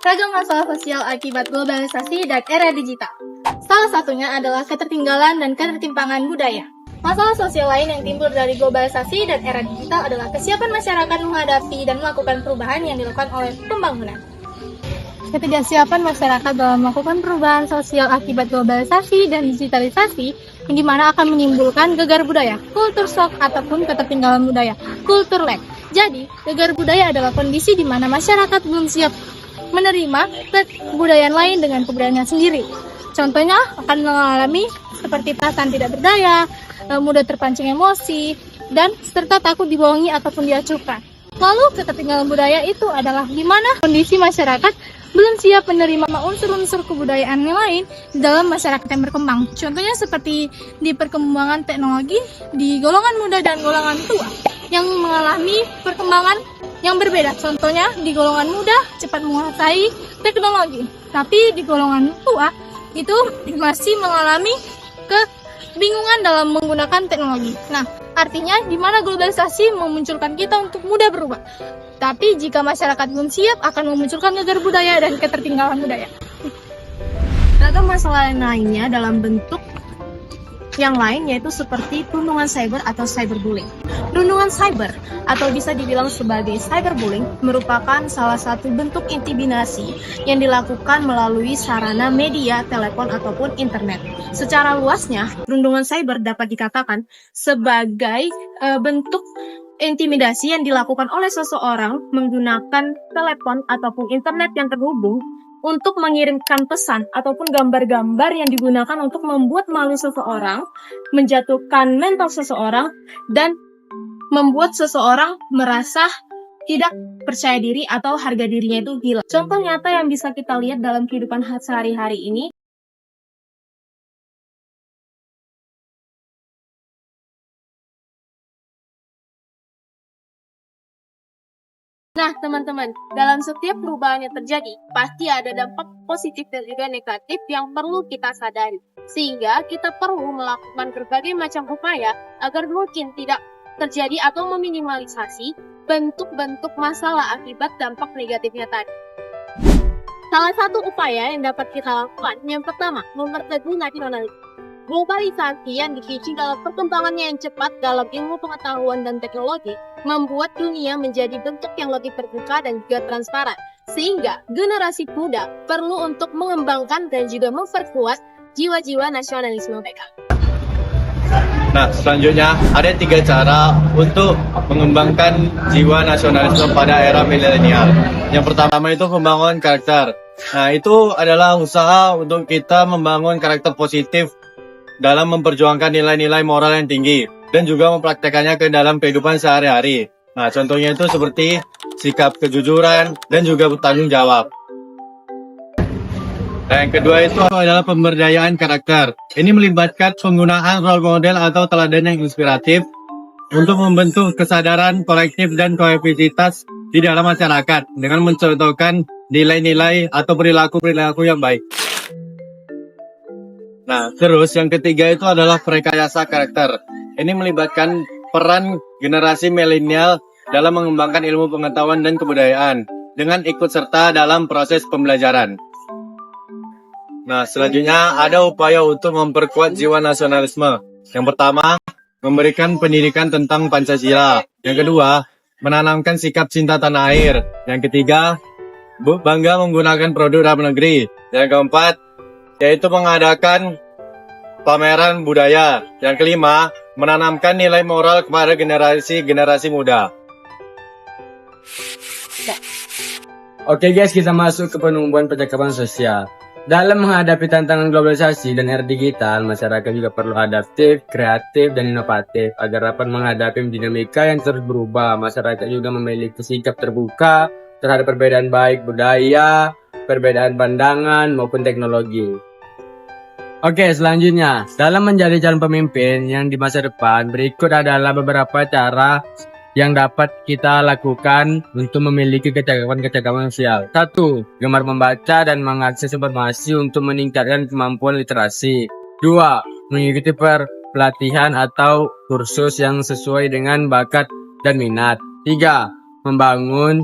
ragam masalah sosial akibat globalisasi dan era digital. Salah satunya adalah ketertinggalan dan ketertimpangan budaya. Masalah sosial lain yang timbul dari globalisasi dan era digital adalah kesiapan masyarakat menghadapi dan melakukan perubahan yang dilakukan oleh pembangunan. Ketidaksiapan masyarakat dalam melakukan perubahan sosial akibat globalisasi dan digitalisasi, yang dimana akan menimbulkan gegar budaya, kultur shock ataupun ketertinggalan budaya, kultur lag. Jadi, gegar budaya adalah kondisi di mana masyarakat belum siap menerima kebudayaan lain dengan kebudayaannya sendiri. Contohnya akan mengalami seperti perasaan tidak berdaya, mudah terpancing emosi, dan serta takut dibohongi ataupun diacuhkan. Lalu ketertinggalan budaya itu adalah di mana kondisi masyarakat belum siap menerima unsur-unsur kebudayaan yang lain di dalam masyarakat yang berkembang. Contohnya seperti di perkembangan teknologi di golongan muda dan golongan tua yang mengalami perkembangan yang berbeda. Contohnya di golongan muda cepat menguasai teknologi, tapi di golongan tua itu masih mengalami kebingungan dalam menggunakan teknologi. Nah, artinya di mana globalisasi memunculkan kita untuk mudah berubah. Tapi jika masyarakat belum siap akan memunculkan gegar budaya dan ketertinggalan budaya. Ragam masalah lainnya dalam bentuk yang lain yaitu seperti perundungan cyber atau cyberbullying. Perundungan cyber atau bisa dibilang sebagai cyberbullying merupakan salah satu bentuk intimidasi yang dilakukan melalui sarana media, telepon ataupun internet. Secara luasnya, perundungan cyber dapat dikatakan sebagai bentuk intimidasi yang dilakukan oleh seseorang menggunakan telepon ataupun internet yang terhubung untuk mengirimkan pesan ataupun gambar-gambar yang digunakan untuk membuat malu seseorang, menjatuhkan mental seseorang, dan membuat seseorang merasa tidak percaya diri atau harga dirinya itu hilang. Contoh nyata yang bisa kita lihat dalam kehidupan sehari-hari ini, nah, teman-teman, dalam setiap perubahan yang terjadi, pasti ada dampak positif dan juga negatif yang perlu kita sadari. Sehingga kita perlu melakukan berbagai macam upaya agar mungkin tidak terjadi atau meminimalisasi bentuk-bentuk masalah akibat dampak negatifnya tadi. Salah satu upaya yang dapat kita lakukan, yang pertama, memperteguh nasionalisme. Globalisasi yang dipicu dalam perkembangannya yang cepat dalam ilmu pengetahuan dan teknologi membuat dunia menjadi bentuk yang lebih terbuka dan juga transparan. Sehingga generasi muda perlu untuk mengembangkan dan juga memperkuat jiwa-jiwa nasionalisme mereka. Nah, selanjutnya ada 3 cara untuk mengembangkan jiwa nasionalisme pada era milenial. Yang pertama itu membangun karakter. Nah, itu adalah usaha untuk kita membangun karakter positif dalam memperjuangkan nilai-nilai moral yang tinggi dan juga mempraktekannya ke dalam kehidupan sehari-hari. Nah, contohnya itu seperti sikap kejujuran dan juga bertanggung jawab. Dan yang kedua itu adalah pemberdayaan karakter. Ini melibatkan penggunaan role model atau teladan yang inspiratif untuk membentuk kesadaran kolektif dan kohesivitas di dalam masyarakat dengan mencontohkan nilai-nilai atau perilaku-perilaku yang baik. Nah, terus yang ketiga itu adalah rekayasa karakter. Ini melibatkan peran generasi milenial dalam mengembangkan ilmu pengetahuan dan kebudayaan dengan ikut serta dalam proses pembelajaran. Nah, selanjutnya ada upaya untuk memperkuat jiwa nasionalisme. Yang pertama, memberikan pendidikan tentang Pancasila. Yang kedua, menanamkan sikap cinta tanah air. Yang ketiga, bangga menggunakan produk dalam negeri. Yang keempat, yaitu mengadakan pameran budaya. Yang kelima, menanamkan nilai moral kepada generasi muda. Oke guys, kita masuk ke penumbuhan percakapan sosial. Dalam menghadapi tantangan globalisasi dan era digital, masyarakat juga perlu adaptif, kreatif, dan inovatif agar dapat menghadapi dinamika yang terus berubah. Masyarakat juga memiliki sikap terbuka terhadap perbedaan baik budaya, perbedaan pandangan, maupun teknologi. Oke, selanjutnya, dalam menjadi calon pemimpin yang di masa depan, berikut adalah beberapa cara yang dapat kita lakukan untuk memiliki kecakapan sosial. 1. Gemar membaca dan mengakses informasi untuk meningkatkan kemampuan literasi. 2. Mengikuti pelatihan atau kursus yang sesuai dengan bakat dan minat. 3. Membangun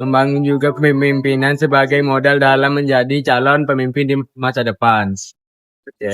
membangun juga kepemimpinan sebagai modal dalam menjadi calon pemimpin di masa depan. Ya.